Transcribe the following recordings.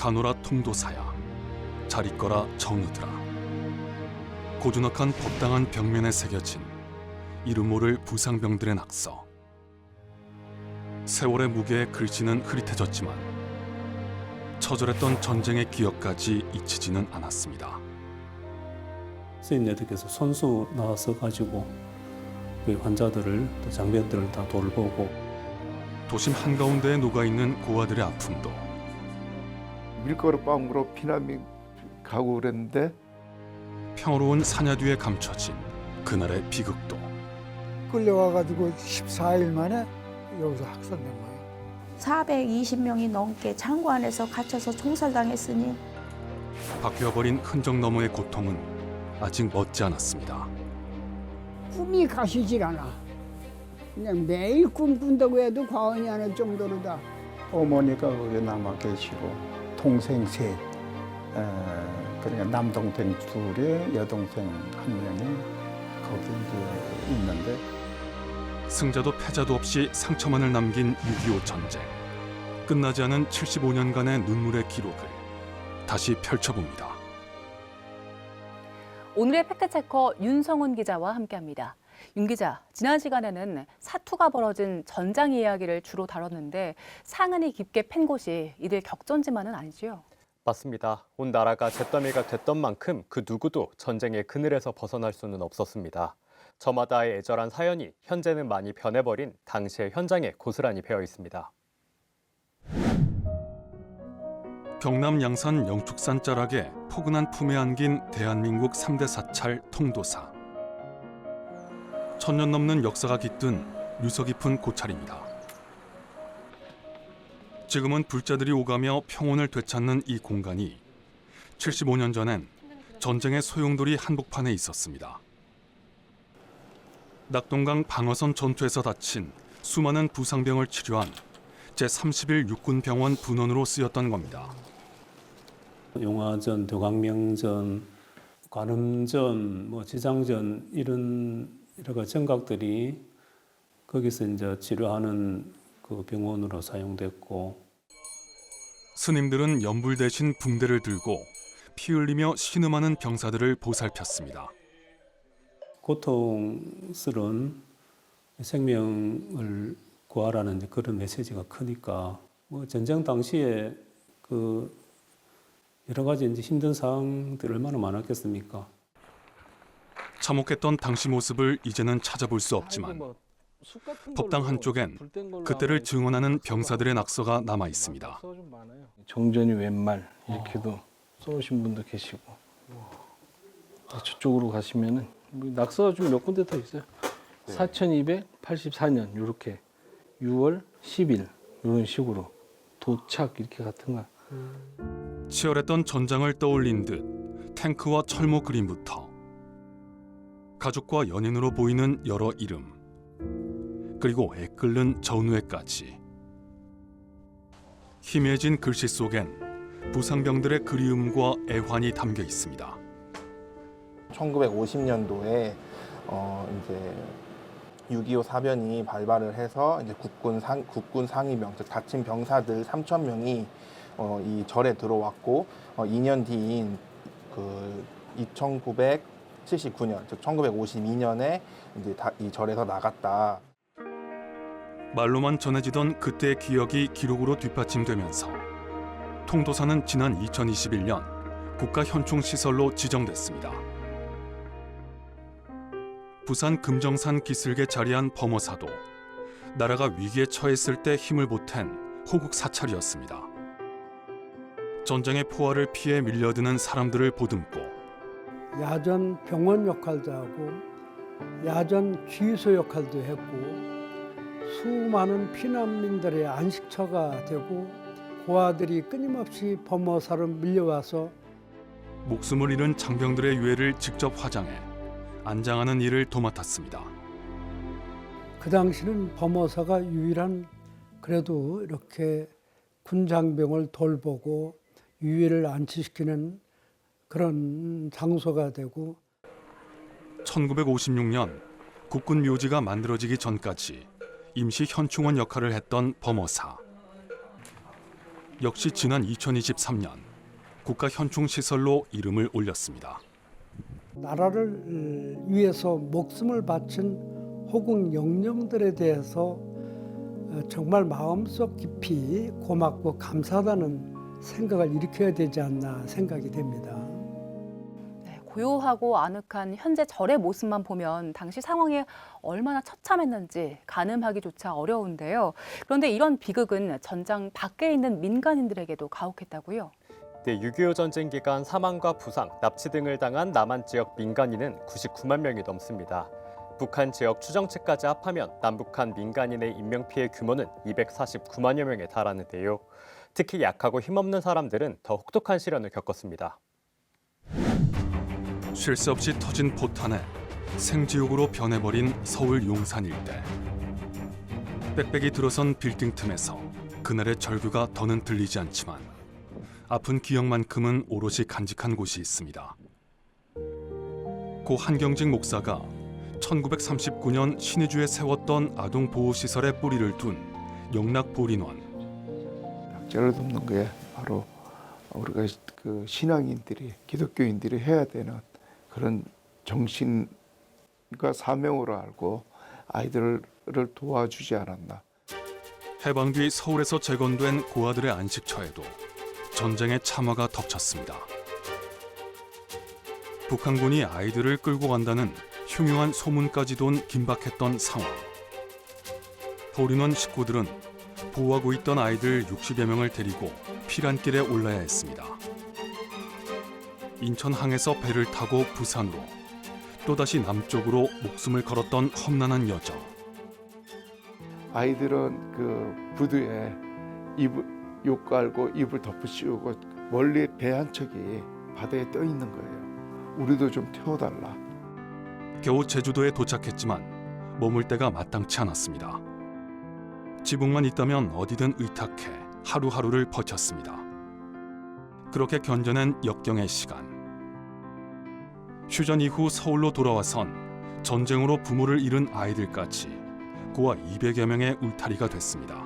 가노라 통도사야, 잘 있거라 정의들아. 고즈넉한 법당한 벽면에 새겨진 이름 모를 부상병들의 낙서. 세월의 무게에 글씨는 흐릿해졌지만 처절했던 전쟁의 기억까지 잊히지는 않았습니다. 스님네들께서 손수 나와서 가지고 그 환자들을 또 장병들을 다 돌보고 도심 한가운데에 녹아있는 고아들의 아픔도 밀가루방으로 피난민 가고 그랬는데 평화로운 사냐 뒤에 감춰진 그날의 비극도 끌려와가지고 14일 만에 여기서 학살된 거예요. 420명이 넘게 창고 안에서 갇혀서 총살당했으니 바뀌어버린 흔적 너머의 고통은 아직 멎지 않았습니다. 꿈이 가시질 않아. 그냥 매일 꿈꾼다고 해도 과언이 아닐 정도로다. 어머니가 거기 남아 계시고 동생 셋, 그러니까 남동생 둘에 여동생 한 명이 거기 이제 있는데 승자도 패자도 없이 상처만을 남긴 6.25 전쟁. 끝나지 않은 75년간의 눈물의 기록을 다시 펼쳐봅니다. 오늘의 팩트체커 윤성훈 기자와 함께합니다. 윤 기자, 지난 시간에는 사투가 벌어진 전장 이야기를 주로 다뤘는데 상흔이 깊게 팬 곳이 이들 격전지만은 아니지요? 맞습니다. 온 나라가 잿더미가 됐던 만큼 그 누구도 전쟁의 그늘에서 벗어날 수는 없었습니다. 저마다의 애절한 사연이 현재는 많이 변해버린 당시의 현장에 고스란히 배어 있습니다. 경남 양산 영축산 자락에 포근한 품에 안긴 대한민국 3대 사찰 통도사. 1000년 넘는 역사가 깃든 유서 깊은 고찰입니다. 지금은 불자들이 오가며 평온을 되찾는 이 공간이 75년 전엔 전쟁의 소용돌이 한복판에 있었습니다. 낙동강 방어선 전투에서 다친 수많은 부상병을 치료한 제31 육군병원 분원으로 쓰였던 겁니다. 용화전, 도강명전, 관음전, 지장전 이런 여러 가지 정각들이 거기서 이제 치료하는 그 병원으로 사용됐고 스님들은 연불 대신 붕대를 들고 피 흘리며 신음하는 병사들을 보살폈습니다. 고통스러운 생명을 구하라는 그런 메시지가 크니까 전쟁 당시에 그 여러 가지 이제 힘든 상황들이 얼마나 많았겠습니까? 참혹했던 당시 모습을 이제는 찾아볼 수 없지만 법당 한쪽엔 그때를 증언하는 병사들의 낙서가 남아 있습니다. 정전이 웬말 이렇게도 써오신 분도 계시고 저쪽으로 가시면은 낙서가 좀 몇 군데 더 있어요. 4284년 이렇게 6월 10일 이런 식으로 도착 이렇게 같은 거. 치열했던 전장을 떠올린 듯 탱크와 철모 그림부터 가족과 연인으로 보이는 여러 이름 그리고 애끓는 전우회까지 희미해진 글씨 속엔 부상병들의 그리움과 애환이 담겨 있습니다. 1950년도에 이제 6.25 사변이 발발을 해서 이제 국군 상위병, 즉 다친 병사들 3,000명이 이 절에 들어왔고 2년 뒤인 그 1979년, 즉 1952년에 이제 이 절에서 나갔다. 말로만 전해지던 그때의 기억이 기록으로 뒷받침되면서 통도사는 지난 2021년 국가현충시설로 지정됐습니다. 부산 금정산 기슭에 자리한 범어사도 나라가 위기에 처했을 때 힘을 보탠 호국 사찰이었습니다. 전쟁의 포화를 피해 밀려드는 사람들을 보듬고 야전 병원 역할도 하고 야전 주유소 역할도 했고 수많은 피난민들의 안식처가 되고 고아들이 끊임없이 범어사로 밀려와서 목숨을 잃은 장병들의 유해를 직접 화장해 안장하는 일을 도맡았습니다. 그 당시는 범어사가 유일한 그래도 이렇게 군장병을 돌보고 유해를 안치시키는 그런 장소가 되고 1956년 국군 묘지가 만들어지기 전까지 임시 현충원 역할을 했던 범어사. 역시 지난 2023년 국가 현충 시설로 이름을 올렸습니다. 나라를 위해서 목숨을 바친 호국 영령들에 대해서 정말 마음속 깊이 고맙고 감사하다는 생각을 일으켜야 되지 않나 생각이 됩니다. 네, 고요하고 아늑한 현재 절의 모습만 보면 당시 상황이 얼마나 처참했는지 가늠하기조차 어려운데요. 그런데 이런 비극은 전장 밖에 있는 민간인들에게도 가혹했다고요. 네, 6.25 전쟁 기간 사망과 부상, 납치 등을 당한 남한 지역 민간인은 99만 명이 넘습니다. 북한 지역 추정치까지 합하면 남북한 민간인의 인명피해 규모는 249만여 명에 달하는데요. 특히 약하고 힘없는 사람들은 더 혹독한 시련을 겪었습니다. 쉴 새 없이 터진 포탄에 생지옥으로 변해버린 서울 용산 일대. 빽빽이 들어선 빌딩 틈에서 그날의 절규가 더는 들리지 않지만 아픈 기억만큼은 오롯이 간직한 곳이 있습니다. 고 한경직 목사가 1939년 신의주에 세웠던 아동보호시설에 뿌리를 둔 영락보린원. 약자를 돕는 게 바로 우리가 그 신앙인들이, 기독교인들이 해야 되는 그런 정신과 사명으로 알고 아이들을 도와주지 않았나. 해방 뒤 서울에서 재건된 고아들의 안식처에도 전쟁의 참화가 덮쳤습니다. 북한군이 아이들을 끌고 간다는 흉흉한 소문까지 돈 긴박했던 상황. 보린원 식구들은 보호하고 있던 아이들 60여 명을 데리고 피란길에 올라야 했습니다. 인천항에서 배를 타고 부산으로, 또다시 남쪽으로 목숨을 걸었던 험난한 여정. 아이들은 그 부두에 욕 깔고 이불 덮으씌우고 멀리 배 한 척이 바다에 떠 있는 거예요. 우리도 좀 태워달라. 겨우 제주도에 도착했지만 머물 데가 마땅치 않았습니다. 지붕만 있다면 어디든 의탁해 하루하루를 버텼습니다. 그렇게 견뎌낸 역경의 시간. 휴전 이후 서울로 돌아와선 전쟁으로 부모를 잃은 아이들까지 고아 200여 명의 울타리가 됐습니다.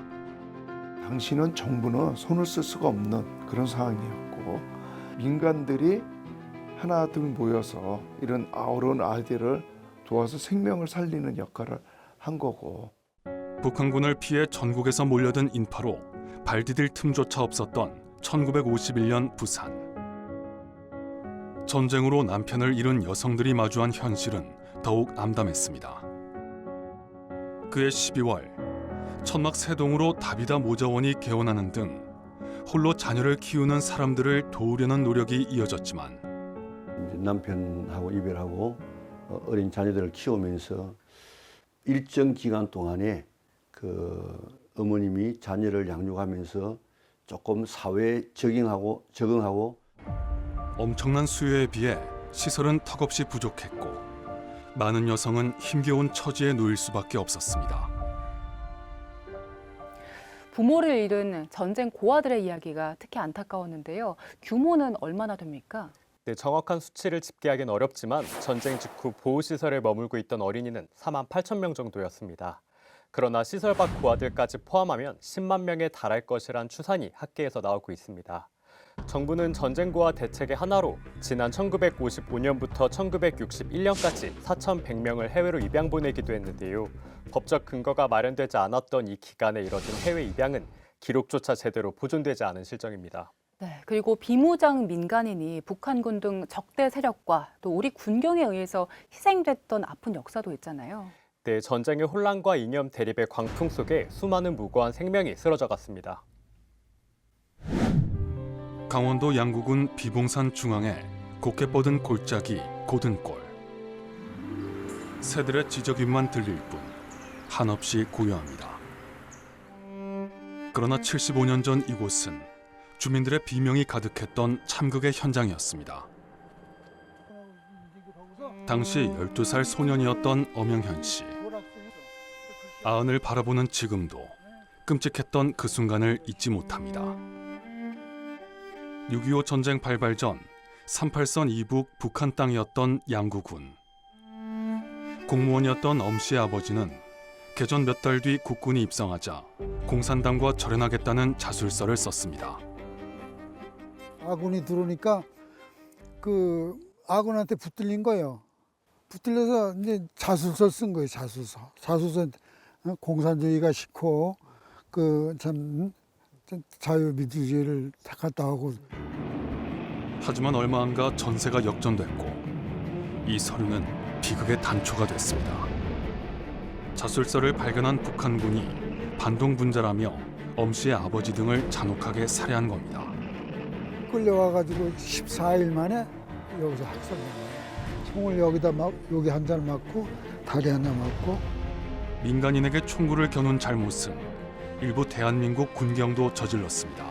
당시는 정부는 손을 쓸 수가 없는 그런 상황이었고 민간들이 하나둘 모여서 이런 어려운 아이들을 도와서 생명을 살리는 역할을 한 거고. 북한군을 피해 전국에서 몰려든 인파로 발 디딜 틈조차 없었던 1951년 부산. 전쟁으로 남편을 잃은 여성들이 마주한 현실은 더욱 암담했습니다. 그해 12월 천막 세동으로 다비다 모자원이 개원하는 등 홀로 자녀를 키우는 사람들을 도우려는 노력이 이어졌지만 남편하고 이별하고 어린 자녀들을 키우면서 일정 기간 동안에 그 어머님이 자녀를 양육하면서 조금 사회에 적응하고 엄청난 수요에 비해 시설은 턱없이 부족했고 많은 여성은 힘겨운 처지에 놓일 수밖에 없었습니다. 부모를 잃은 전쟁 고아들의 이야기가 특히 안타까웠는데요. 규모는 얼마나 됩니까? 네, 정확한 수치를 집계하기는 어렵지만 전쟁 직후 보호시설에 머물고 있던 어린이는 4만 8천 명 정도였습니다. 그러나 시설 밖 고아들까지 포함하면 10만 명에 달할 것이란 추산이 학계에서 나오고 있습니다. 정부는 전쟁 고아 대책의 하나로 지난 1955년부터 1961년까지 4,100명을 해외로 입양 보내기도 했는데요. 법적 근거가 마련되지 않았던 이 기간에 이뤄진 해외 입양은 기록조차 제대로 보존되지 않은 실정입니다. 네, 그리고 비무장 민간인이 북한군 등 적대 세력과 또 우리 군경에 의해서 희생됐던 아픈 역사도 있잖아요. 네, 전쟁의 혼란과 이념 대립의 광풍 속에 수많은 무고한 생명이 쓰러져 갔습니다. 강원도 양구군 비봉산 중앙에 곱게 뻗은 골짜기 고든골. 새들의 지저귀만 들릴 뿐 한없이 고요합니다. 그러나 75년 전 이곳은 주민들의 비명이 가득했던 참극의 현장이었습니다. 당시 12살 소년이었던 엄영현 씨. 아흔을 바라보는 지금도 끔찍했던 그 순간을 잊지 못합니다. 6.25 전쟁 발발 전 38선 이북 북한 땅이었던 양구군. 공무원이었던 엄 씨의 아버지는 개전 몇 달 뒤 국군이 입성하자 공산당과 절연하겠다는 자술서를 썼습니다. 아군이 들어오니까 그 아군한테 붙들린 거예요. 붙들려서 이제 자술서 쓴 거예요. 자술서 공산주의가 싫고 그 참 자유민주주의를 택했다 하고. 하지만 얼마 안 가 전세가 역전됐고 이 서류는 비극의 단초가 됐습니다. 자술서를 발견한 북한군이 반동분자라며 엄 씨의 아버지 등을 잔혹하게 살해한 겁니다. 끌려와가지고 14일 만에 여기서 학살된 거예요. 총을 여기다 여기 한 잘 맞고 다리 하나 맞고. 민간인에게 총구를 겨눈 잘못은 일부 대한민국 군경도 저질렀습니다.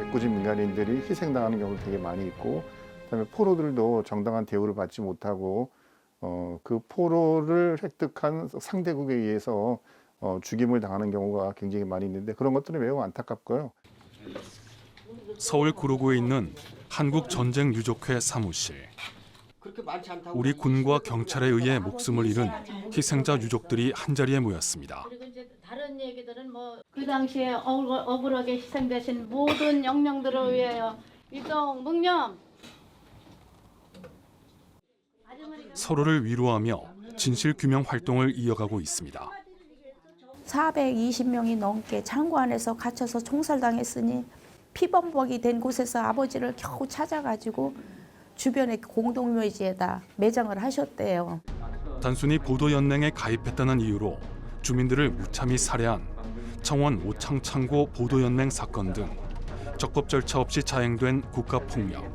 애꿎은 민간인들이 희생당하는 경우도 되게 많이 있고, 그다음에 포로들도 정당한 대우를 받지 못하고 그 포로를 획득한 상대국에 의해서 죽임을 당하는 경우가 굉장히 많이 있는데 그런 것들은 매우 안타깝고요. 서울 구로구에 있는 한국전쟁유족회 사무실. 우리 군과 경찰에 의해 목숨을 잃은 희생자 유족들이 한자리에 모였습니다. 다른 얘기들은 그 당시에 억울하게 희생되신 모든 영령들을 위하여 일동 묵념. 서로를 위로하며 진실규명 활동을 이어가고 있습니다. 420명이 넘게 창고 안에서 갇혀서 총살당했으니 피범벅이 된 곳에서 아버지를 겨우 찾아가지고 주변의 공동묘지에다 매장을 하셨대요. 단순히 보도연맹에 가입했다는 이유로 주민들을 무참히 살해한 청원 오창창고 보도연맹 사건 등 적법 절차 없이 자행된 국가폭력.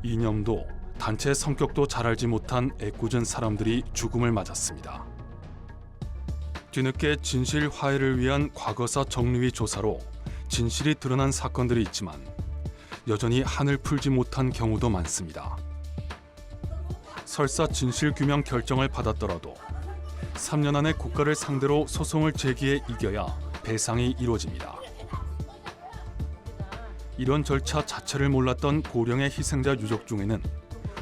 이념도 단체의 성격도 잘 알지 못한 애꿎은 사람들이 죽음을 맞았습니다. 뒤늦게 진실 화해를 위한 과거사 정리위 조사로 진실이 드러난 사건들이 있지만 여전히 한을 풀지 못한 경우도 많습니다. 설사 진실규명 결정을 받았더라도 3년 안에 국가를 상대로 소송을 제기해 이겨야 배상이 이루어집니다. 이런 절차 자체를 몰랐던 고령의 희생자 유족 중에는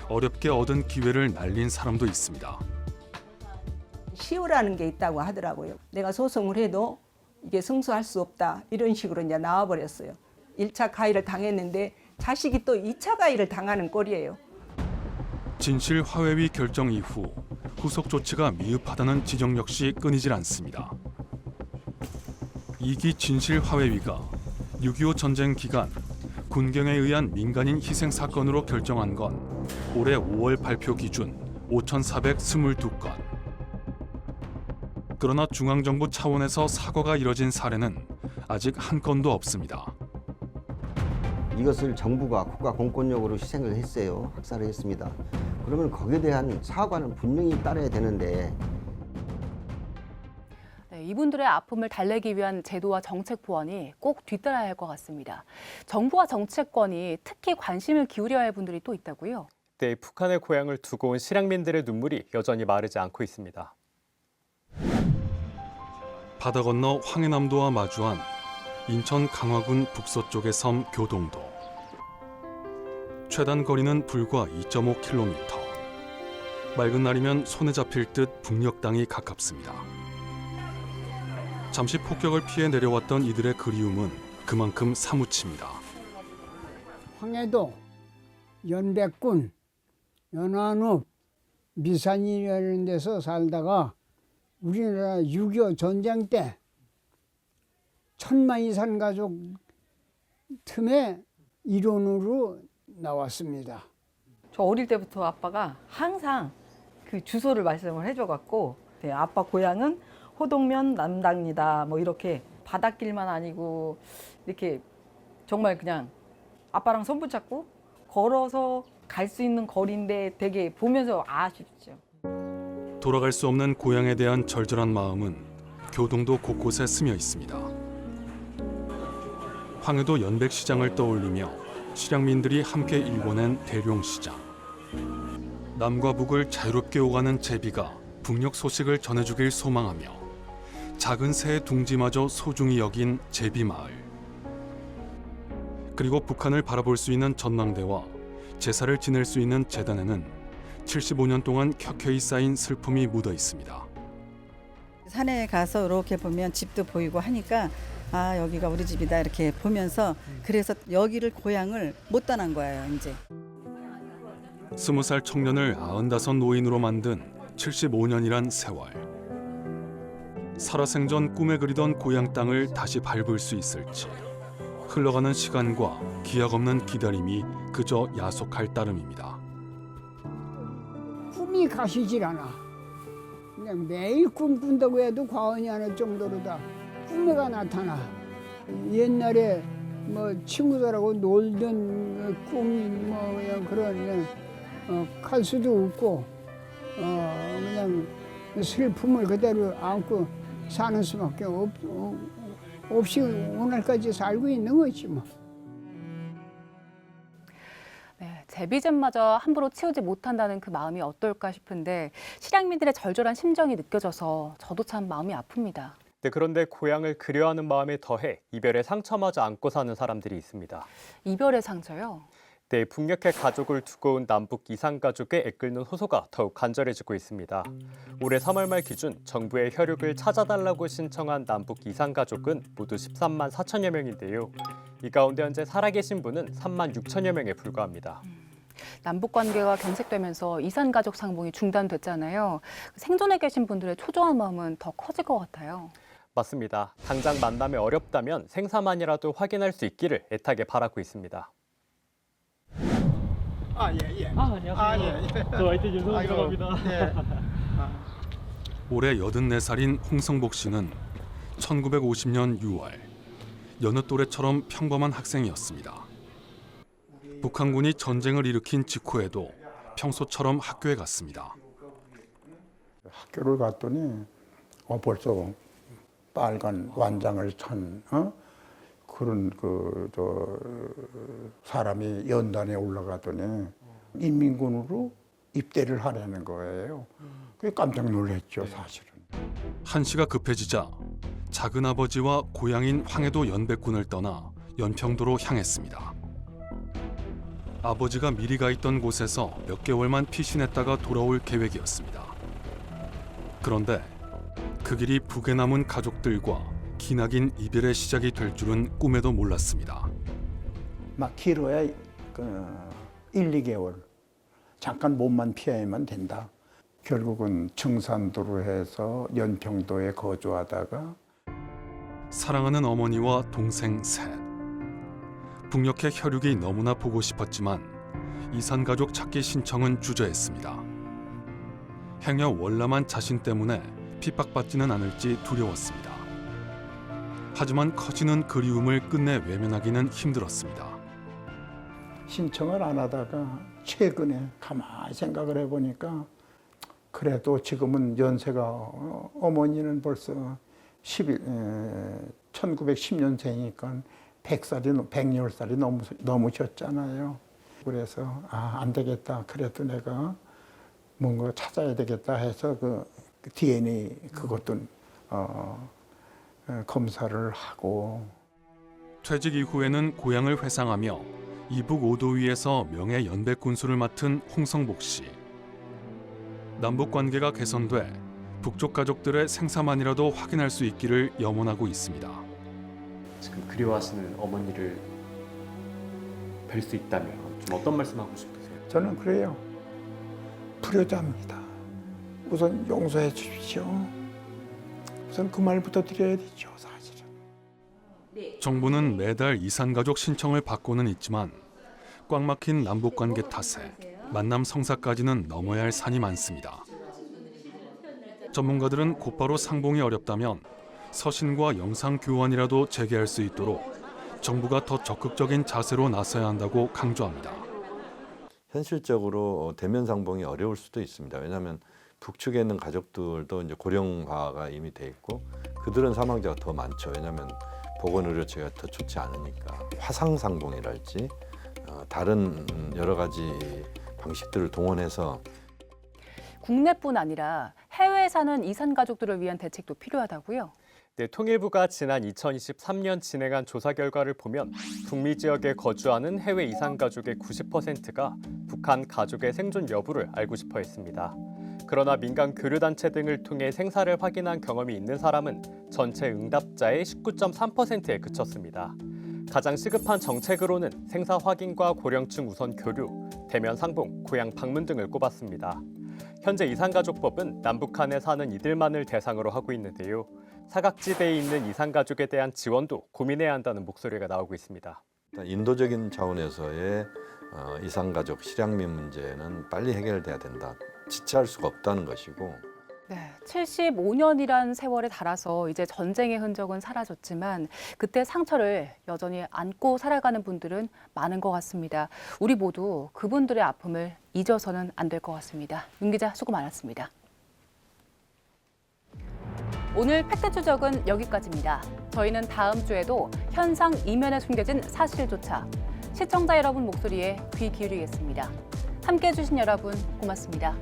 어렵게 얻은 기회를 날린 사람도 있습니다. 시효라는 게 있다고 하더라고요. 내가 소송을 해도 이게 승소할 수 없다 이런 식으로 이제 나와버렸어요. 1차 가해를 당했는데 자식이 또 2차 가해를 당하는 꼴이에요. 진실 화해위 결정 이후 후속 조치가 미흡하다는 지적 역시 끊이질 않습니다. 2기 진실 화해위가 6.25 전쟁 기간 군경에 의한 민간인 희생 사건으로 결정한 건 올해 5월 발표 기준 5,422건. 그러나 중앙정부 차원에서 사과가 이뤄진 사례는 아직 한 건도 없습니다. 이것을 정부가 국가 공권력으로 희생을 했어요. 학살을 했습니다. 그러면 거기에 대한 사과는 분명히 따라야 되는데. 네, 이분들의 아픔을 달래기 위한 제도와 정책 보완이 꼭 뒤따라야 할 것 같습니다. 정부와 정치권이 특히 관심을 기울여야 할 분들이 또 있다고요? 네, 북한의 고향을 두고 온 실향민들의 눈물이 여전히 마르지 않고 있습니다. 바다 건너 황해남도와 마주한 인천 강화군 북서쪽의 섬 교동도. 최단 거리는 불과 2.5km. 맑은 날이면 손에 잡힐 듯 북녘 땅이 가깝습니다. 잠시 폭격을 피해 내려왔던 이들의 그리움은 그만큼 사무칩니다. 황해도, 연백군, 연안읍, 미산이라는 데서 살다가 우리나라 6.25 전쟁 때 1000만 이상 가족 틈에 일원으로 나왔습니다. 저 어릴 때부터 아빠가 항상 그 주소를 말씀을 해줘갖고 아빠 고향은 호동면 남당이다 뭐 이렇게 바닷길만 아니고 이렇게 정말 그냥 아빠랑 손 붙잡고 걸어서 갈 수 있는 거리인데 되게 보면서 아쉽죠. 돌아갈 수 없는 고향에 대한 절절한 마음은 교동도 곳곳에 스며 있습니다. 황해도 연백시장을 떠올리며 실향민들이 함께 일궈낸 대룡시장. 남과 북을 자유롭게 오가는 제비가 북녘 소식을 전해주길 소망하며 작은 새의 둥지마저 소중히 여긴 제비마을. 그리고 북한을 바라볼 수 있는 전망대와 제사를 지낼 수 있는 제단에는 75년 동안 켜켜이 쌓인 슬픔이 묻어 있습니다. 산에 가서 이렇게 보면 집도 보이고 하니까 아 여기가 우리 집이다 이렇게 보면서 그래서 여기를 고향을 못 떠난 거예요 이제. 20살 청년을 95 노인으로 만든 75년이란 세월. 살아생전 꿈에 그리던 고향 땅을 다시 밟을 수 있을지. 흘러가는 시간과 기약 없는 기다림이 그저 야속할 따름입니다. 꿈이 가시질 않아. 그냥 매일 꿈꾼다고 해도 과언이 아닐 정도로 다 꿈에가 나타나. 옛날에 뭐 친구들하고 놀던 꿈이 뭐 그냥 그런 갈 수도 없고 그냥 슬픔을 그대로 안고 사는 수밖에 없이 오늘까지 살고 있는 거지 뭐. 네, 제비잼마저 함부로 치우지 못한다는 그 마음이 어떨까 싶은데 실향민들의 절절한 심정이 느껴져서 저도 참 마음이 아픕니다. 네, 그런데 고향을 그리워하는 마음에 더해 이별의 상처마저 안고 사는 사람들이 있습니다. 이별의 상처요? 네, 북녘에 가족을 두고 온 남북 이산가족의 애끓는 호소가 더욱 간절해지고 있습니다. 올해 3월 말 기준 정부의 혈육을 찾아달라고 신청한 남북 이산가족은 모두 13만 4천여 명인데요. 이 가운데 현재 살아계신 분은 3만 6천여 명에 불과합니다. 남북 관계가 경색되면서 이산가족 상봉이 중단됐잖아요. 생존해 계신 분들의 초조한 마음은 더 커질 것 같아요. 맞습니다. 당장 만남이 어렵다면 생사만이라도 확인할 수 있기를 애타게 바라고 있습니다. 안녕하세요. 저 YT 윤성호라고 합니다. 올해 84살인 홍성복 씨는 1950년 6월 여느 또래처럼 평범한 학생이었습니다. 북한군이 전쟁을 일으킨 직후에도 평소처럼 학교에 갔습니다. 학교를 갔더니 벌써 빨간 완장을 찬 그런 사람이 연단에 올라가더니 인민군으로 입대를 하려는 거예요. 그게 깜짝 놀랐죠, 사실은. 한시가 급해지자 작은 아버지와 고향인 황해도 연백군을 떠나 연평도로 향했습니다. 아버지가 미리 가 있던 곳에서 몇 개월만 피신했다가 돌아올 계획이었습니다. 그런데 그 길이 북에 남은 가족들과 기나긴 이별의 시작이 될 줄은 꿈에도 몰랐습니다. 막 길어야 1, 2개월. 잠깐 몸만 피하면 된다. 결국은 청산도로 해서 연평도에 거주하다가 사랑하는 어머니와 동생 셋. 북녘의 혈육이 너무나 보고 싶었지만 이산가족 찾기 신청은 주저했습니다. 행여 월남한 자신 때문에 핍박받지는 않을지 두려웠습니다. 하지만 커지는 그리움을 끝내 외면하기는 힘들었습니다. 신청을 안 하다가 최근에 가만히 생각을 해보니까 그래도 지금은 연세가 어머니는 벌써 1910년생이니까 110살이 넘으셨잖아요. 그래서 안 되겠다. 그래도 내가 뭔가 찾아야 되겠다 해서 그 DNA 그것도 검사를 하고. 퇴직 이후에는 고향을 회상하며 이북 5도 위에서 명예 연백군수를 맡은 홍성복 씨. 남북 관계가 개선돼 북쪽 가족들의 생사만이라도 확인할 수 있기를 염원하고 있습니다. 지금 그리워하시는 어머니를 뵐 수 있다면 좀 어떤 말씀하고 싶으세요? 저는 그래요. 불효자입니다. 우선 용서해 주십시오. 우선 그 말부터 드려야 되죠, 사실은. 정부는 매달 이산가족 신청을 받고는 있지만 꽉 막힌 남북관계 탓에 만남 성사까지는 넘어야 할 산이 많습니다. 전문가들은 곧바로 상봉이 어렵다면 서신과 영상 교환이라도 재개할 수 있도록 정부가 더 적극적인 자세로 나서야 한다고 강조합니다. 현실적으로 대면 상봉이 어려울 수도 있습니다. 왜냐하면 북측에 있는 가족들도 이제 고령화가 이미 돼 있고 그들은 사망자가 더 많죠. 왜냐하면 보건의료체가 더 좋지 않으니까. 화상 상봉이랄지 다른 여러 가지 방식들을 동원해서 국내뿐 아니라 해외에 사는 이산 가족들을 위한 대책도 필요하다고요? 네, 통일부가 지난 2023년 진행한 조사 결과를 보면 북미 지역에 거주하는 해외 이산 가족의 90%가 북한 가족의 생존 여부를 알고 싶어 했습니다. 그러나 민간 교류단체 등을 통해 생사를 확인한 경험이 있는 사람은 전체 응답자의 19.3%에 그쳤습니다. 가장 시급한 정책으로는 생사 확인과 고령층 우선 교류, 대면 상봉, 고향 방문 등을 꼽았습니다. 현재 이산가족법은 남북한에 사는 이들만을 대상으로 하고 있는데요. 사각지대에 있는 이산가족에 대한 지원도 고민해야 한다는 목소리가 나오고 있습니다. 인도적인 차원에서의 이산가족 실향민 문제는 빨리 해결돼야 된다. 지체할 수가 없다는 것이고. 네, 75년이란 세월에 달아서 이제 전쟁의 흔적은 사라졌지만 그때 상처를 여전히 안고 살아가는 분들은 많은 것 같습니다. 우리 모두 그분들의 아픔을 잊어서는 안 될 것 같습니다. 윤 기자 수고 많았습니다. 오늘 팩트 추적은 여기까지입니다. 저희는 다음 주에도 현상 이면에 숨겨진 사실조차 시청자 여러분 목소리에 귀 기울이겠습니다. 함께해 주신 여러분 고맙습니다.